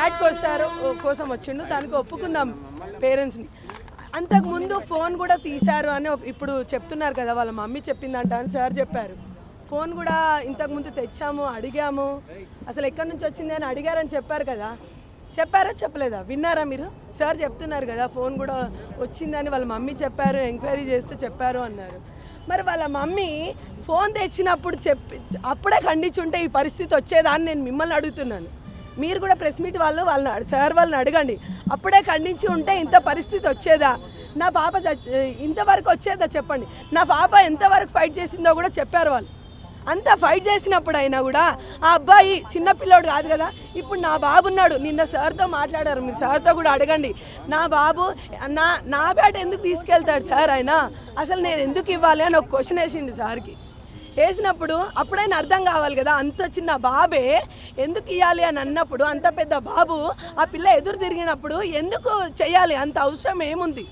Flat కోసం వచ్చిండు, దానికి ఒప్పుకుందాం పేరెంట్స్ని. అంతకుముందు ఫోన్ కూడా తీశారు అని ఇప్పుడు చెప్తున్నారు కదా, వాళ్ళ మమ్మీ చెప్పిందంట అని సార్ చెప్పారు. ఫోన్ కూడా ఇంతకుముందు తెచ్చాము, అడిగాము, అసలు ఎక్కడి నుంచి వచ్చింది అని అడిగారని చెప్పారు కదా. చెప్పారా చెప్పలేదా? విన్నారా మీరు? సార్ చెప్తున్నారు కదా ఫోన్ కూడా వచ్చిందని వాళ్ళ మమ్మీ చెప్పారు, ఎంక్వైరీ చేస్తే చెప్పారు అన్నారు. మరి వాళ్ళ మమ్మీ ఫోన్ తెచ్చినప్పుడు అప్పుడే ఖండించుంటే ఈ పరిస్థితి వచ్చేదా అని నేను మిమ్మల్ని అడుగుతున్నాను. మీరు కూడా ప్రెస్ మీట్ వాళ్ళని అడగండి. అప్పుడే ఖండించి ఉంటే ఇంత పరిస్థితి వచ్చేదా? నా పాప ఇంతవరకు వచ్చేదా చెప్పండి. నా పాప ఎంతవరకు ఫైట్ చేసిందో కూడా చెప్పారు వాళ్ళు. అంత ఫైట్ చేసినప్పుడు అయినా కూడా ఆ అబ్బాయి చిన్నపిల్లోడు కాదు కదా. ఇప్పుడు నా బాబు ఉన్నాడు, నిన్న సార్తో మాట్లాడారు, మీరు సార్తో కూడా అడగండి. నా బాబు నా బ్యాట్ ఎందుకు తీసుకెళ్తాడు సార్ ఆయన, అసలు నేను ఎందుకు ఇవ్వాలి అని ఒక క్వశ్చన్ వేసిండు సార్కి. వేసినప్పుడు అప్పుడైనా అర్థం కావాలి కదా, అంత చిన్న బాబే ఎందుకు ఇవ్వాలి అని అన్నప్పుడు, అంత పెద్ద బాబు ఆ పిల్ల ఎదురు తిరిగినప్పుడు ఎందుకు చేయాలి, అంత అవసరం ఏముంది?